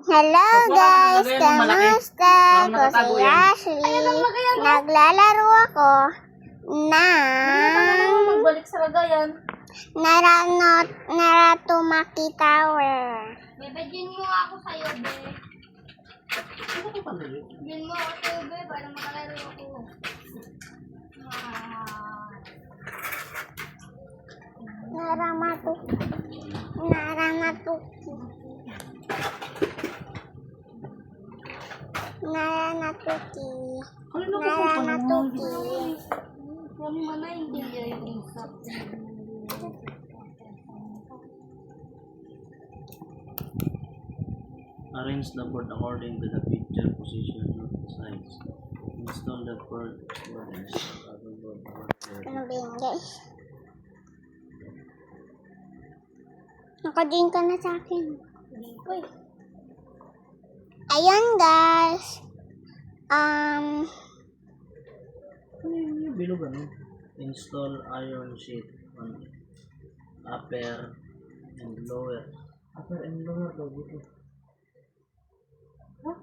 Hello guys! Kamusta? Ako si Ashley. Naglalaro ako ng Magbalik sa lagayan. Naratomaki Tower. Bebe, din mo ako sa'yo, be. Din mo ako sa'yo, be, para makalaro ako. Naranatuki. Kami mana hindi yung isap. Arrange the board according to the picture position of the sides. Install the board borders. Ano ba yun guys? Nakajoin ka na sa akin. Hindi ko eh. Ayan guys. Ano yung bilog ano? Install iron sheet on upper and lower. Upper and lower daw dito. Huh?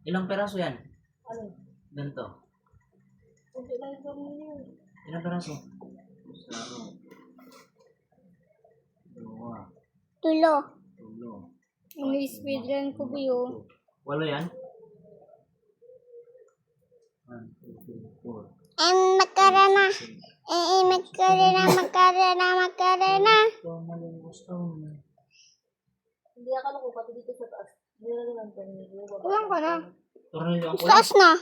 Ilang peraso yan? Ano? Ganito. Hindi lang ito yun. Ilang peraso? Saro. Dalawa. Tulo. Tulo. Yung speedrun ko ba yun? Walo yan? 1, 2, 3, 4. Magkarana. Magkarana. Hindi akala ko pati dito sa taas. Hindi na lang ito. Kulang ka na. Tornilyo ang Taas na.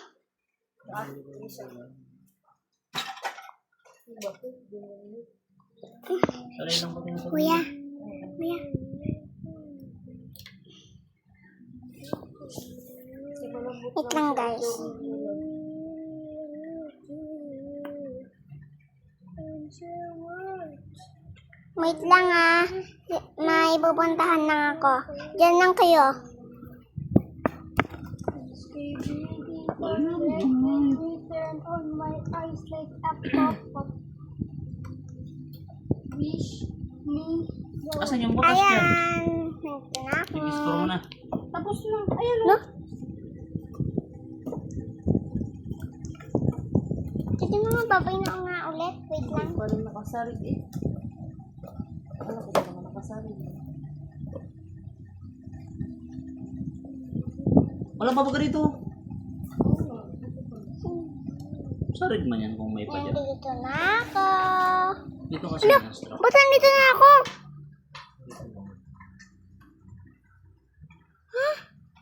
Saray lang pati sa Kuya. Wait lang guys. Wait lang ah. May pupuntahan lang ako. Diyan lang kayo. Turn on my eyes like a pop-up. Wish me. Asan yung bukas dyan? Ayan. Nandito na ako. I-score mo na. Tapos na. Ayun. No? Sige mga babay na ako nga ulit. Wait lang. Hindi pa rin nakasarig eh. Ano ko ba naman nakasarig? Wala pa ba ka dito? Sarig man yan kung may pa dyan. Nandito na ako. Dito kasi yung strap. Ba't nandito na ako?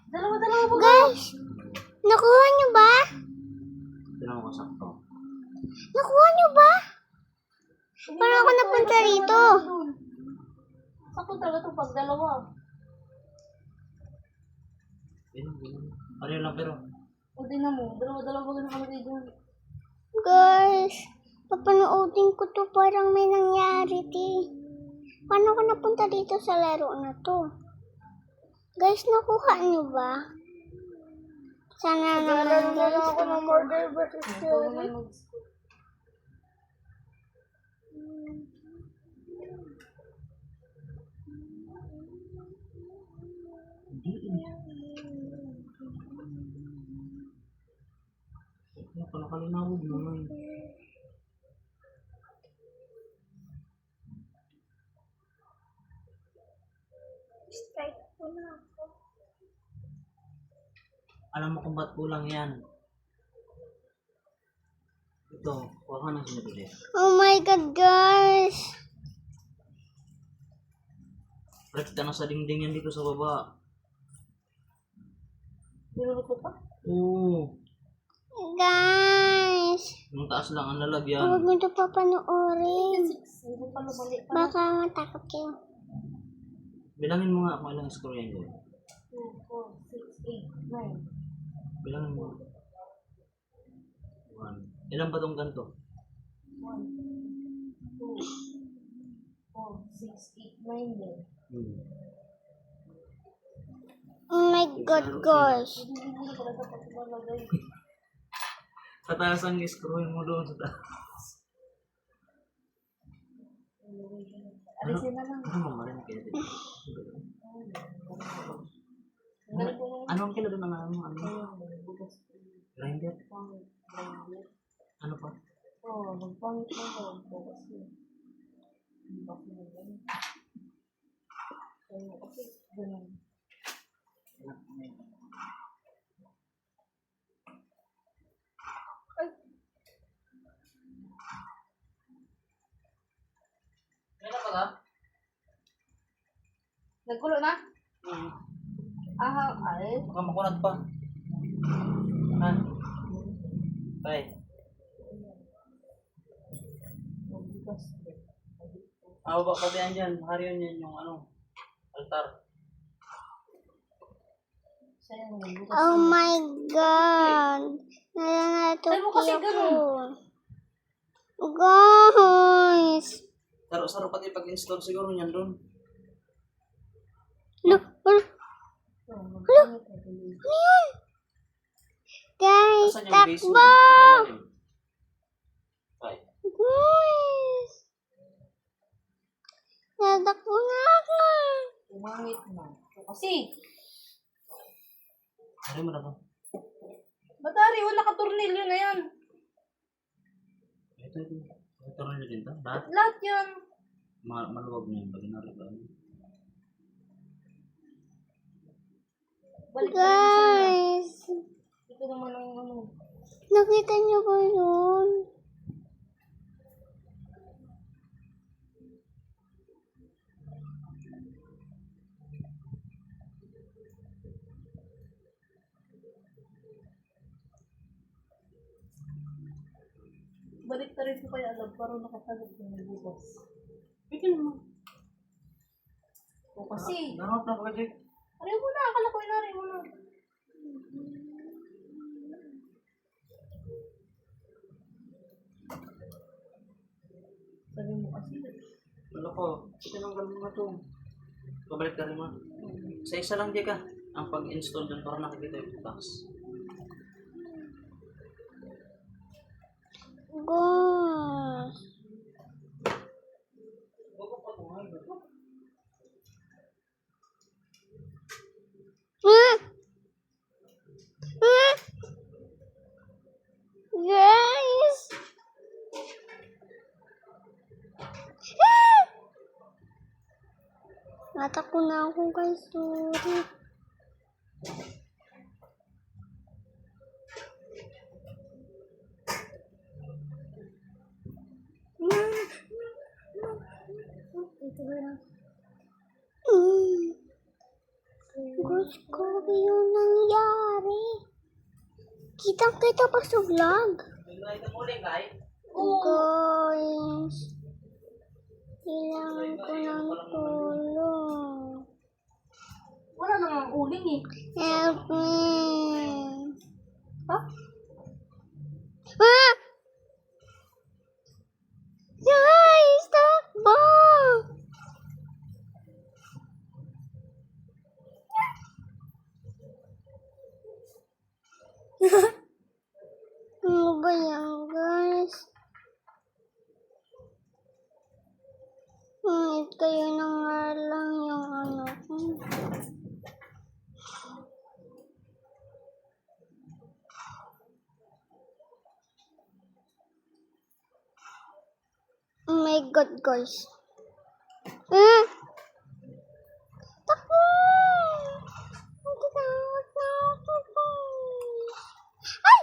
Dalawa ba? Guys, nakuha niyo ba? Tinawag ko sakto. Nakuha niyo ba? Parang ako napunta rito. Sakto talaga ito pag dalawa. Pareho lang pero. O din na mo. Dalawa ba ganun kami dito? Guys, papanoodin ko to. Parang may nangyari, ti. Paano ko napunta dito sa laro na to? Guys, nakuha niyo ba? Sana naman, guys. ako ng murder versus theory. Kaya pala kalinawag naman. Strike ko na ako. Alam mo kung ba't kulang yan? Ito, kuha ka ng sinabili. Oh my God, guys. Rekta na sa dingding yan dito sa baba. Tinulog ko pa? Oo. Guys. Yung taas lang ang lalagyan. Huwag mo ito papanoorin. Hindi pa lumali pa. Baka matakot kayo. Bilangin mo nga kung ilang score yan dyan. 2, 4, 6, 8, 9. Bilangin mo. 1. Ilan ba tong ganito? 1, 2, 4, 6, 8, 9 din. Oh my God, guys. Hindi ko talaga pag malagay. Sa taas ang scroll mo doon sa taas. Alisin na lang. Ano mo marin kaya dito? Anong kilo doon ang ano? Grinder? Ano pa? Oo, magpangit na ako. Kasi, kasi, ganun. Kailan pa ka? Nagkulo na? Aha, ay. Baka makunat pa. Ha? Tay. Magbukas. Baba pa yan dyan. Hariyon yan yung ano. Altar. Sayang, magbukas. Oh my God. Nananatok Ay, mo kasi ako. Guys. Saro-saro pati pag-install siguro niyan doon. Look, look. Magpangit na tuloy. Ano yun? Guys, Asan yung takbo. basement? Tay. Guys. Natakbo na ako. Umangit na. Kasi, Hari mo na ba? batari, wala ka tornilyo na yan. Ito. Ito rin din to. Lahat. Lahat yan. Maluwag na yun. Pag inarit ba? Balik pa rin sa Guys. ito naman ang ano. Nakita niyo ba yun? Balik pa rin ko kaya alam, parang nakasagot yung bukas. Pwede naman. O kasi, Narap na pwede. aray mo na, akala ko inaray mo na. Sabi mo kasi, Wala ko. Tinanggal mo na ito. Pabalik ka rin mo. Sa isa lang di ka. Ang pag-install dun para nakikita yung box. Guys. Ah! Ah! Guys. Ah! Natakbo na ako guys. Sorry. Guys, grabe yung nangyari. Kitang-kita pa sa vlog. Guys, kailangan ko ng tulong. wala namang uling eh. Help me. Ha? Ah! Guys, takbo! Ano ba yan, guys? Kayo na nga lang yung ano ko. Oh my God, guys. Ah! Takbo! Nagtatawag na ako, guys. Ay!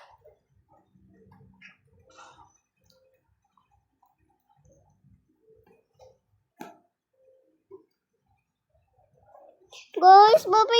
Guys, bye-bye.